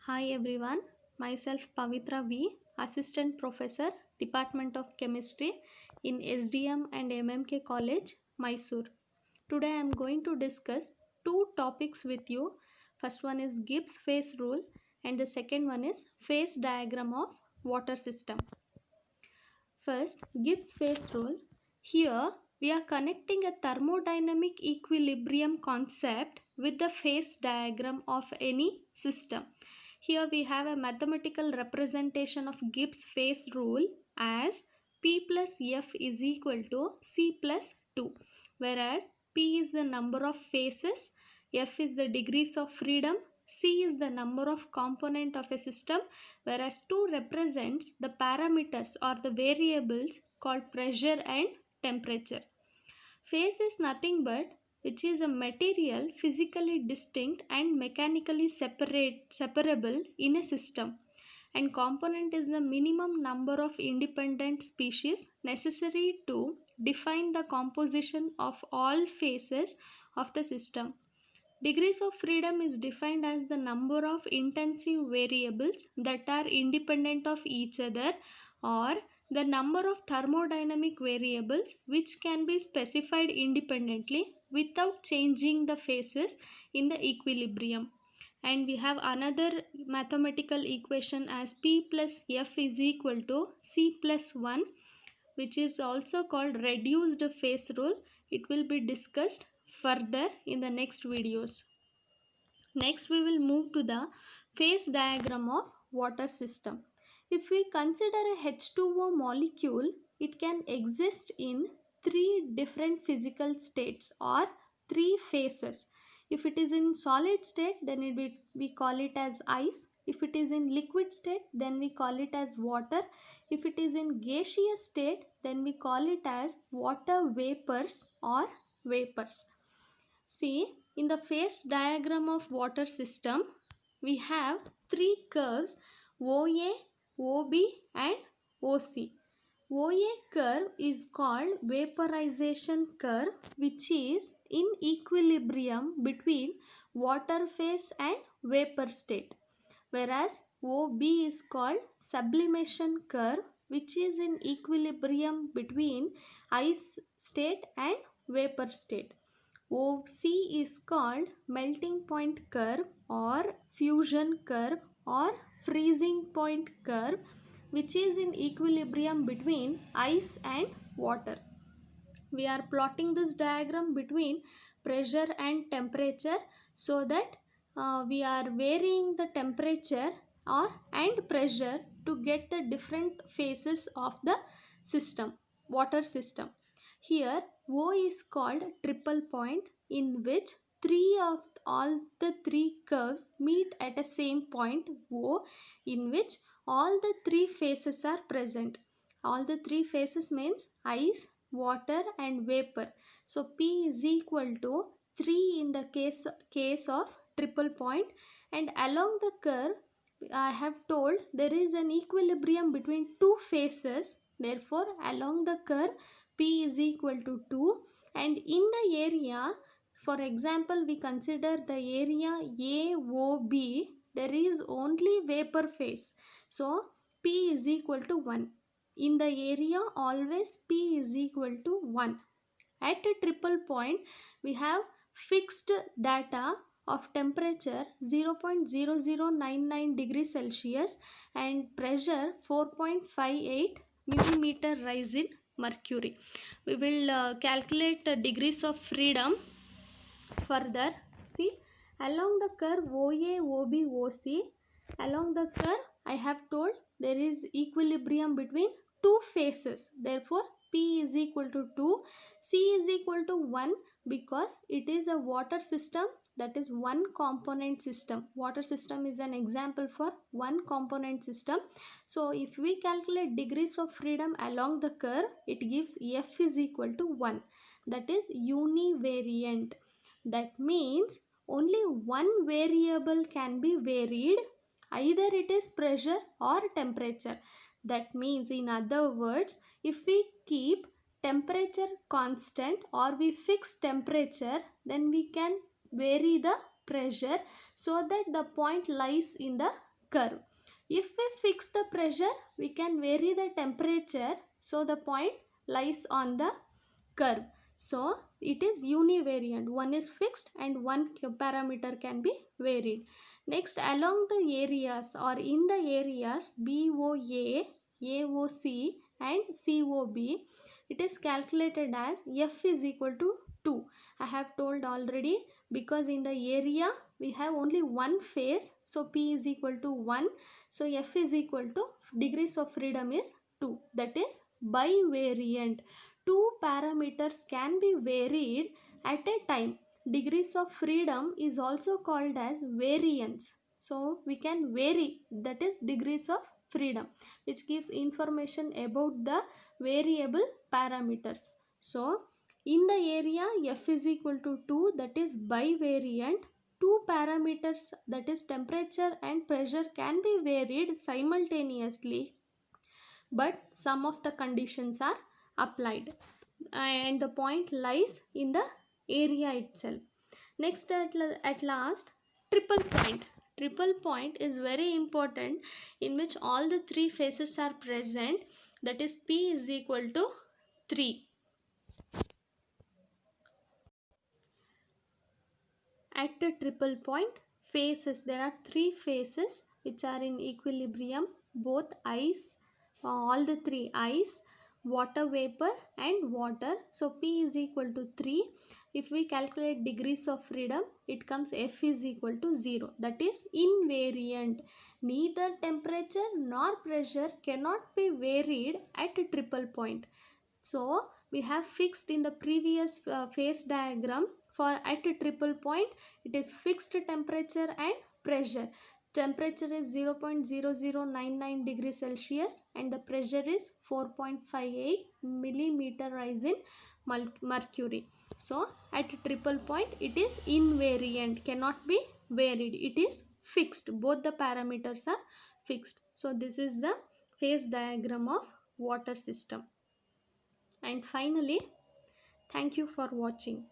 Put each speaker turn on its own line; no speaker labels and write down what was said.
Hi everyone, myself Pavitra V, Assistant Professor, Department of Chemistry in SDM and MMK College, Mysore. Today I am going to discuss two topics with you. First one is Gibbs phase rule and the second one is phase diagram of water system. First, Gibbs phase rule. Here, we are connecting a thermodynamic equilibrium concept with the phase diagram of any system. Here we have a mathematical representation of Gibbs phase rule as P plus F is equal to C plus 2, whereas P is the number of phases, F is the degrees of freedom, C is the number of component of a system, whereas 2 represents the parameters or the variables called pressure and temperature. Phase is nothing but which is a material physically distinct and mechanically separable in a system, and component is the minimum number of independent species necessary to define the composition of all phases of the system. Degrees of freedom is defined as the number of intensive variables that are independent of each other, or the number of thermodynamic variables which can be specified independently without changing the phases in the equilibrium. And we have another mathematical equation as P plus F is equal to C plus 1, which is also called reduced phase rule. It will be discussed further in the next videos. Next, we will move to the phase diagram of water system. If we consider a H2O molecule, it can exist in three different physical states or three phases. If it is in solid state, then we call it as ice. If it is in liquid state, then we call it as water. If it is in gaseous state, then we call it as water vapors or vapors. See, in the phase diagram of water system, we have three curves OA, OB and OC. OA curve is called vaporization curve, which is in equilibrium between water phase and vapor state, whereas OB is called sublimation curve, which is in equilibrium between ice state and vapor state. OC is called melting point curve or fusion curve or freezing point curve, which is in equilibrium between ice and water. We are plotting this diagram between pressure and temperature so that we are varying the temperature and pressure to get the different phases of the system, water system. Here O is called triple point, in which all the three curves meet at a same point O, in which all the three phases are present. All the three phases means ice, water and vapor. So P is equal to 3 in the case of triple point, and along the curve I have told there is an equilibrium between two phases. Therefore, along the curve P is equal to 2, and in the area, for example, we consider the area AOB, there is only vapor phase. So, P is equal to 1. In the area, always P is equal to 1. At a triple point, we have fixed data of temperature 0.0099 degrees Celsius and pressure 4.58 millimeter rise in mercury. We will calculate the degrees of freedom further. See, along the curve OA, OB, OC, along the curve I have told there is equilibrium between two phases. Therefore, P is equal to 2, C is equal to 1, because it is a water system, that is one component system. Water system is an example for one component system. So, if we calculate degrees of freedom along the curve, it gives F is equal to 1. That is univariant. That means only one variable can be varied, either it is pressure or temperature. That means, in other words, if we keep temperature constant or we fix temperature, then we can vary the pressure so that the point lies in the curve. If we fix the pressure, we can vary the temperature, so the point lies on the curve. So it is univariant. One is fixed and one parameter can be varied. Next, along the areas or in the areas BOA, AOC and COB, it is calculated as F is equal to 2. I have told already, because in the area we have only one phase, so P is equal to 1. So F is equal to degrees of freedom is 2. That is bivariant. Two parameters can be varied at a time. Degrees of freedom is also called as variance. So we can vary, that is degrees of freedom, which gives information about the variable parameters. So in the area F is equal to 2, that is bivariant. Two parameters, that is temperature and pressure, can be varied simultaneously, but some of the conditions are applied and the point lies in the area itself. Next, at last, triple point. Triple point is very important, in which all the three phases are present, that is P is equal to 3. At the triple point phases, there are three phases which are in equilibrium, both ice, all the three: ice, water vapor and water. So P is equal to 3. If we calculate degrees of freedom, it comes F is equal to 0. That is invariant. Neither temperature nor pressure cannot be varied at a triple point. So we have fixed in the previous phase diagram, for at a triple point it is fixed temperature and pressure. Temperature is 0.0099 degrees Celsius and the pressure is 4.58 millimeter rise in mercury. So at a triple point it is invariant, cannot be varied, it is fixed, both the parameters are fixed. So this is the phase diagram of water system. And finally, thank you for watching.